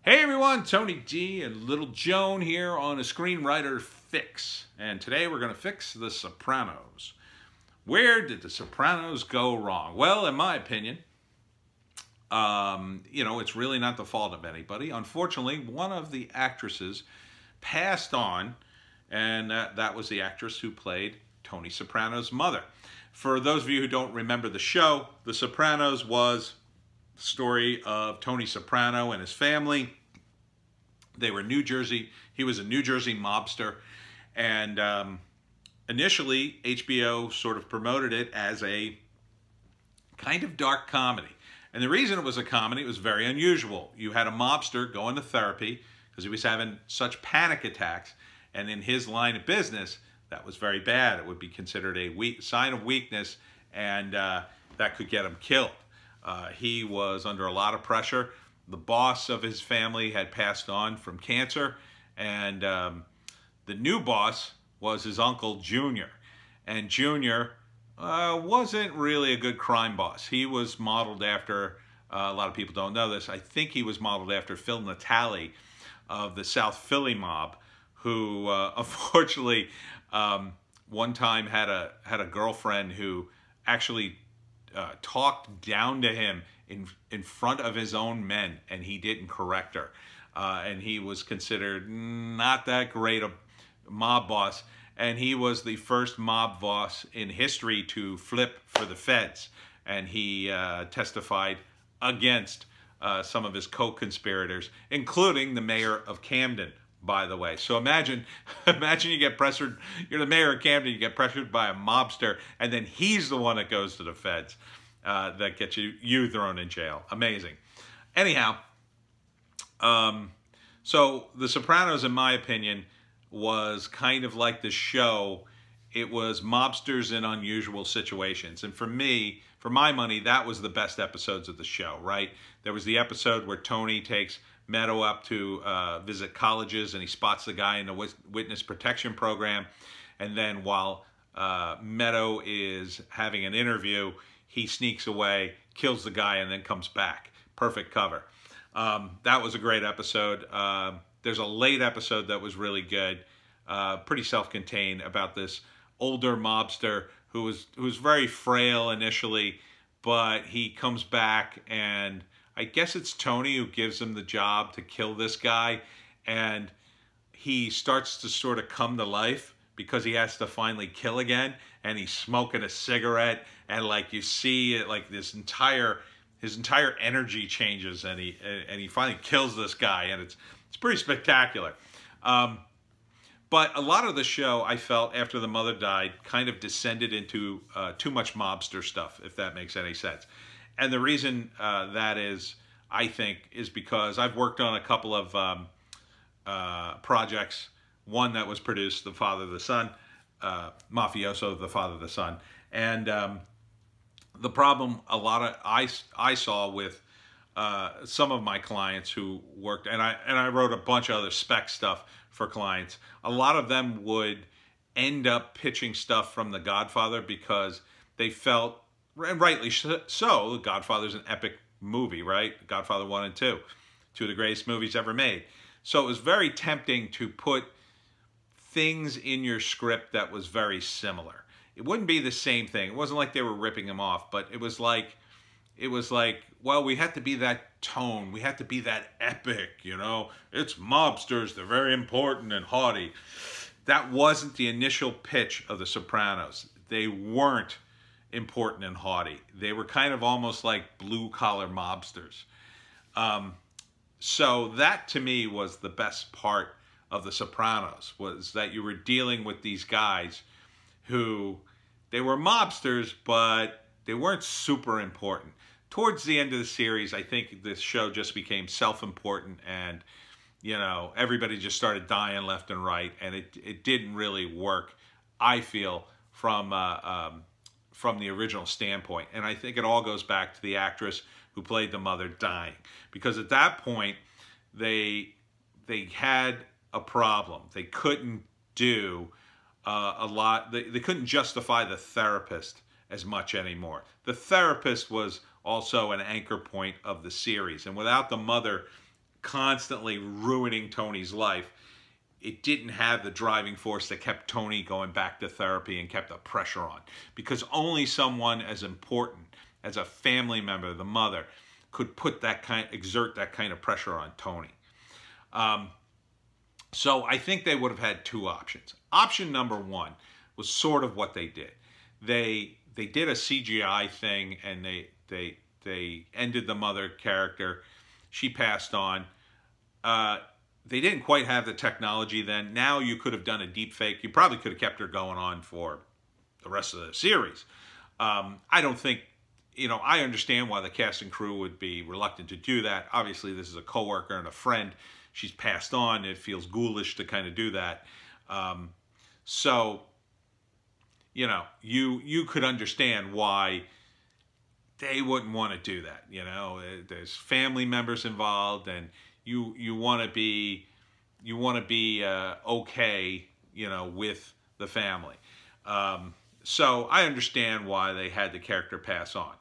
Hey everyone, Tony D and Little Joan here on a Screenwriter Fix. And today we're going to fix The Sopranos. Where did The Sopranos go wrong? Well, in my opinion, it's really not the fault of anybody. Unfortunately, one of the actresses passed on, and that was the actress who played Tony Soprano's mother. For those of you who don't remember the show, The Sopranos was the story of Tony Soprano and his family. They were New Jersey. He was a New Jersey mobster. And initially, HBO sort of promoted it as a kind of dark comedy. And the reason it was a comedy, it was very unusual. You had a mobster go into therapy because he was having such panic attacks. And in his line of business, that was very bad. It would be considered a sign of weakness, and that could get him killed. He was under a lot of pressure. The boss of his family had passed on from cancer, and the new boss was his uncle, Junior. And Junior wasn't really a good crime boss. He was modeled after, a lot of people don't know this, I think he was modeled after Phil Natale of the South Philly mob, who unfortunately one time had a girlfriend who actually talked down to him in front of his own men, and he didn't correct her. And he was considered not that great a mob boss, and he was the first mob boss in history to flip for the feds, and he testified against some of his co-conspirators, including the mayor of Camden, by the way. So imagine you get pressured, you're the mayor of Camden, you get pressured by a mobster, and then he's the one that goes to the feds. That gets you thrown in jail. Amazing. Anyhow, so The Sopranos, in my opinion, was kind of like the show. It was mobsters in unusual situations. And for me, for my money, that was the best episodes of the show, right? There was the episode where Tony takes Meadow up to visit colleges, and he spots the guy in the witness protection program. And then while Meadow is having an interview, he sneaks away, kills the guy, and then comes back. Perfect cover. That was a great episode. There's a late episode that was really good, pretty self-contained, about this older mobster who was very frail initially, but he comes back, and I guess it's Tony who gives him the job to kill this guy, and he starts to sort of come to life because he has to finally kill again, and he's smoking a cigarette, and like you see it, like his entire energy changes, and he finally kills this guy, and it's pretty spectacular. But a lot of the show, I felt, after the mother died, kind of descended into too much mobster stuff, if that makes any sense. And the reason that is, I think, is because I've worked on a couple of projects. One that was produced, The Father, the Son, Mafioso, The Father, the Son. And the problem I saw with some of my clients who worked, and I wrote a bunch of other spec stuff for clients, a lot of them would end up pitching stuff from The Godfather because they felt, and rightly so, The Godfather's an epic movie, right? Godfather 1 and 2, two of the greatest movies ever made. So it was very tempting to put things in your script that was very similar. It wouldn't be the same thing. It wasn't like they were ripping him off, but it was like, well, we had to be that tone. We had to be that epic, you know? It's mobsters. They're very important and haughty. That wasn't the initial pitch of The Sopranos. They weren't important and haughty. They were kind of almost like blue-collar mobsters. So that, to me, was the best part of The Sopranos, was that you were dealing with these guys who, they were mobsters, but they weren't super important. Towards the end of the series, I think this show just became self-important, and, you know, everybody just started dying left and right, and it didn't really work, I feel, from the original standpoint. And I think it all goes back to the actress who played the mother dying, because at that point, they had a problem. They couldn't do a lot. They couldn't justify the therapist as much anymore. The therapist was also an anchor point of the series, and without the mother constantly ruining Tony's life, it didn't have the driving force that kept Tony going back to therapy and kept the pressure on. Because only someone as important as a family member, the mother, could exert that kind of pressure on Tony. So I think they would have had two options. Option number one was sort of what they did. They did a CGI thing, and they ended the mother character. She passed on. They didn't quite have the technology then. Now you could have done a deep fake. You probably could have kept her going on for the rest of the series. I don't think, I understand why the cast and crew would be reluctant to do that. Obviously, this is a coworker and a friend. She's passed on. It feels ghoulish to kind of do that. So, you could understand why they wouldn't want to do that. There's family members involved, and you want to be okay, with the family. So I understand why they had the character pass on.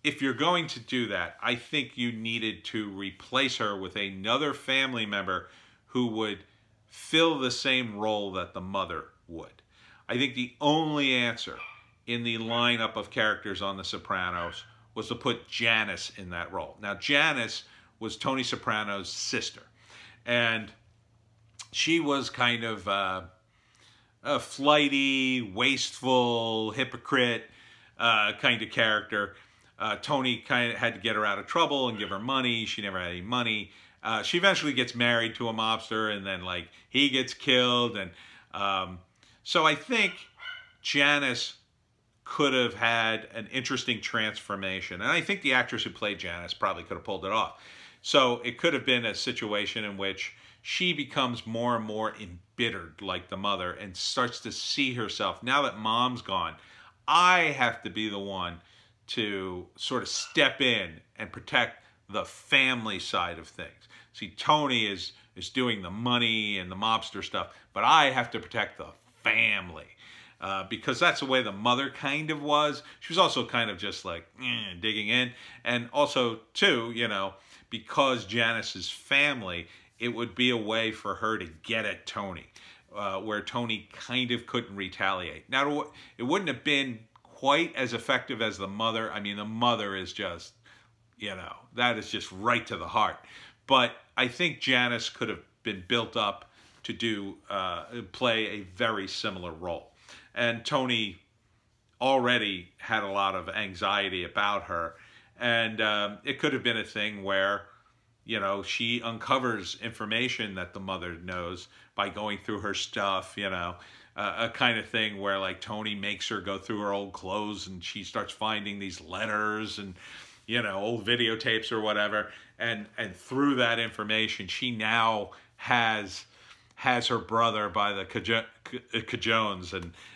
If you're going to do that, I think you needed to replace her with another family member who would fill the same role that the mother would. I think the only answer in the lineup of characters on The Sopranos was to put Janice in that role. Now, Janice was Tony Soprano's sister, and she was kind of a flighty, wasteful, hypocrite kind of character. Tony kind of had to get her out of trouble and give her money. She never had any money. She eventually gets married to a mobster, and then he gets killed. And so I think Janice could have had an interesting transformation. And I think the actress who played Janice probably could have pulled it off. So it could have been a situation in which she becomes more and more embittered like the mother and starts to see herself, now that mom's gone, I have to be the one to sort of step in and protect the family side of things. See, Tony is doing the money and the mobster stuff, but I have to protect the family. Because that's the way the mother kind of was. She was also kind of just digging in. And also, too, because Janice's family, it would be a way for her to get at Tony, where Tony kind of couldn't retaliate. Now, it wouldn't have been quite as effective as the mother. I mean, the mother is just, that is just right to the heart. But I think Janice could have been built up to play a very similar role. And Tony already had a lot of anxiety about her. And it could have been a thing where, she uncovers information that the mother knows by going through her stuff, a kind of thing where Tony makes her go through her old clothes, and she starts finding these letters and, old videotapes or whatever. And through that information, she now has her brother by the cajones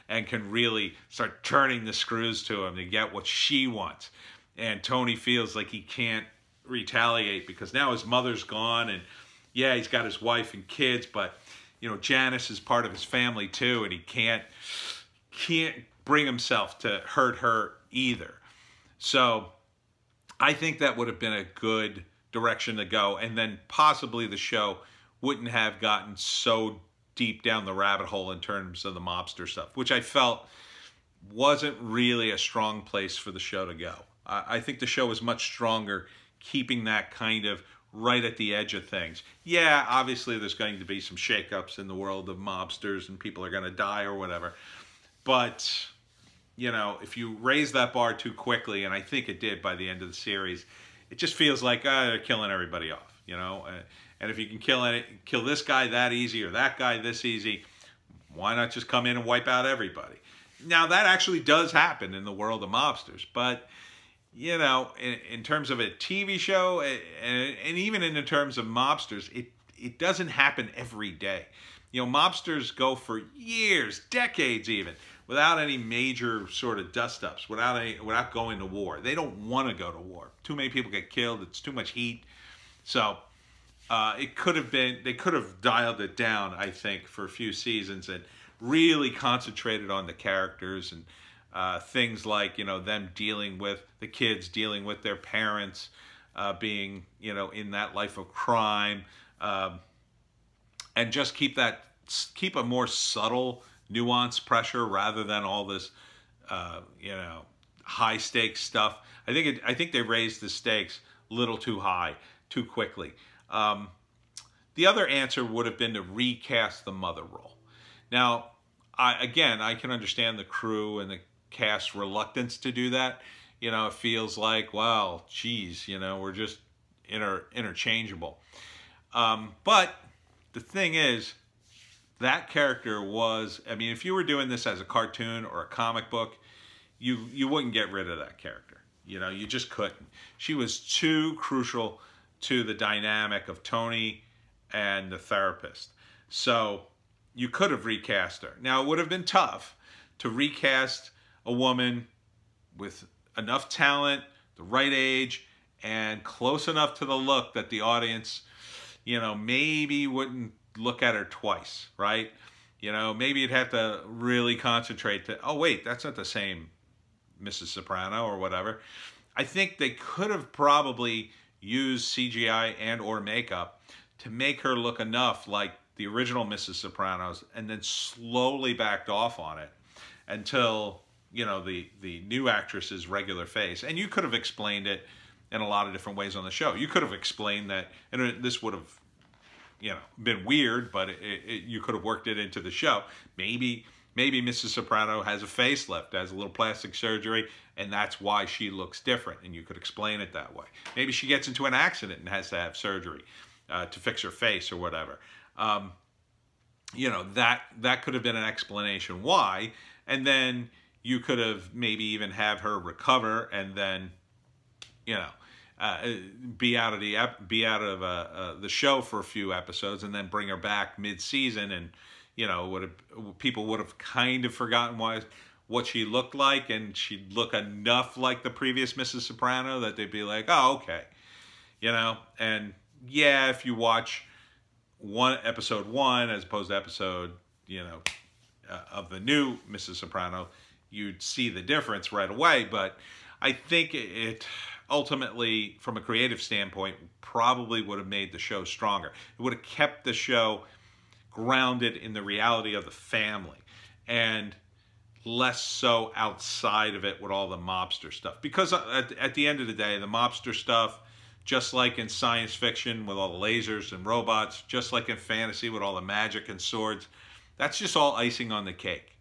and can really start turning the screws to him to get what she wants. And Tony feels like he can't retaliate because now his mother's gone, and yeah, he's got his wife and kids, but Janice is part of his family too, and he can't bring himself to hurt her either. So I think that would have been a good direction to go, and then possibly the show wouldn't have gotten so deep down the rabbit hole in terms of the mobster stuff, which I felt wasn't really a strong place for the show to go. I think the show was much stronger keeping that kind of right at the edge of things. Yeah, obviously there's going to be some shakeups in the world of mobsters and people are going to die or whatever. But, if you raise that bar too quickly, and I think it did by the end of the series, it just feels like they're killing everybody off, And if you can kill this guy that easy or that guy this easy, why not just come in and wipe out everybody? Now, that actually does happen in the world of mobsters, but in terms of a TV show, and even in terms of mobsters, it doesn't happen every day. Mobsters go for years, decades even, without any major sort of dust-ups, without going to war. They don't want to go to war. Too many people get killed. It's too much heat. So they could have dialed it down, I think, for a few seasons and really concentrated on the characters and things like, them dealing with the kids, dealing with their parents, being, you know, in that life of crime, and just keep a more subtle, nuanced pressure rather than all this, you know, high stakes stuff. I think they raised the stakes a little too high, too quickly. The other answer would have been to recast the mother role. Now, I can understand the crew and the cast's reluctance to do that. You know, it feels like, well, geez, you know, we're just interchangeable. But the thing is, that character was, I mean, if you were doing this as a cartoon or a comic book, you wouldn't get rid of that character. You know, you just couldn't. She was too crucial to the dynamic of Tony and the therapist. So you could have recast her. Now, it would have been tough to recast a woman with enough talent, the right age, and close enough to the look that the audience, you know, maybe wouldn't look at her twice, right? You know, maybe you'd have to really concentrate to, oh wait, that's not the same Mrs. Soprano or whatever. I think they could have probably used CGI and or makeup to make her look enough like the original Mrs. Sopranos, and then slowly backed off on it until, you know, the new actress's regular face. And you could have explained it in a lot of different ways on the show. You could have explained that, and this would have, you know, been weird, but you could have worked it into the show. Maybe Mrs. Soprano has a facelift, has a little plastic surgery, and that's why she looks different, and you could explain it that way. Maybe she gets into an accident and has to have surgery to fix her face or whatever. You know, that could have been an explanation why, and then you could have maybe even have her recover and then, you know, be out of the show for a few episodes and then bring her back mid-season, and, you know, people would have kind of forgotten what she looked like, and she'd look enough like the previous Mrs. Soprano that they'd be like, oh, okay, you know. And yeah, if you watch episode 1 as opposed to episode, you know, of the new Mrs. Soprano, you'd see the difference right away. But I think it ultimately, from a creative standpoint, probably would have made the show stronger. It would have kept the show grounded in the reality of the family and less so outside of it with all the mobster stuff. Because at the end of the day, the mobster stuff, just like in science fiction with all the lasers and robots, just like in fantasy with all the magic and swords, that's just all icing on the cake.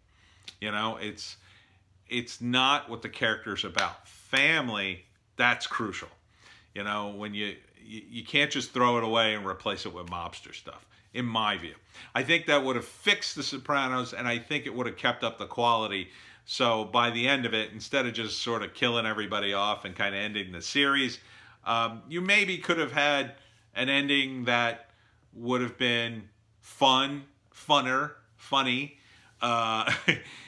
You know, it's not what the character's about. Family, that's crucial. You know, when you can't just throw it away and replace it with mobster stuff, in my view. I think that would have fixed The Sopranos, and I think it would have kept up the quality. So by the end of it, instead of just sort of killing everybody off and kind of ending the series, you maybe could have had an ending that would have been funny,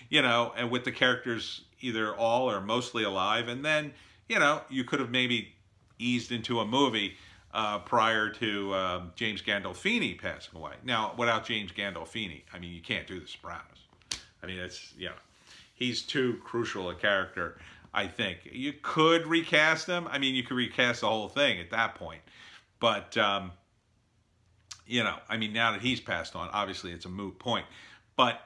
you know, and with the characters either all or mostly alive. And then, you know, you could have maybe eased into a movie prior to James Gandolfini passing away. Now, without James Gandolfini, I mean, you can't do The Sopranos. I mean, it's, you know, he's too crucial a character, I think. You could recast him. I mean, you could recast the whole thing at that point. But, you know, I mean, now that he's passed on, obviously it's a moot point. But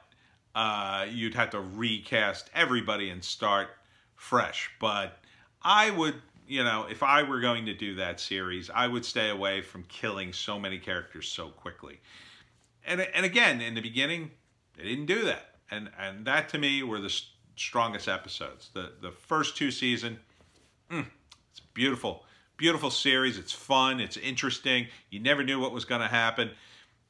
you'd have to recast everybody and start fresh. But I would, you know, if I were going to do that series, I would stay away from killing so many characters so quickly. And again, in the beginning, they didn't do that. And that, to me, were the strongest episodes. The first 2 seasons, it's beautiful. Beautiful series. It's fun. It's interesting. You never knew what was going to happen.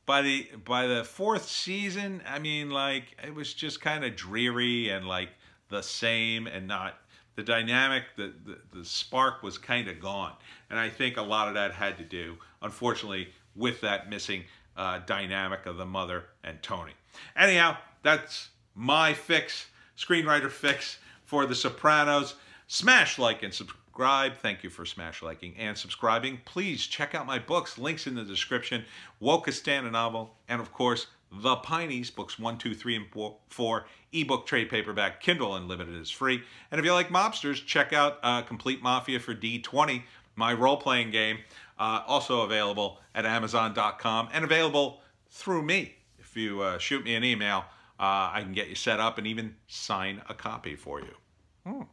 By the 4th season, I mean, like, it was just kind of dreary and like the same, and not the dynamic. The spark was kind of gone. And I think a lot of that had to do, unfortunately, with that missing dynamic of the mother and Tony. Anyhow, that's my fix, Screenwriter Fix for The Sopranos. Smash like and subscribe. Thank you for smash liking and subscribing. Please check out my books. Links in the description. Wokistan, a novel, and of course, The Pineys, books 1, 2, 3, and 4. Ebook, trade paperback, Kindle Unlimited is free. And if you like mobsters, check out Complete Mafia for D20. my role-playing game, also available at Amazon.com and available through me. If you shoot me an email, I can get you set up and even sign a copy for you.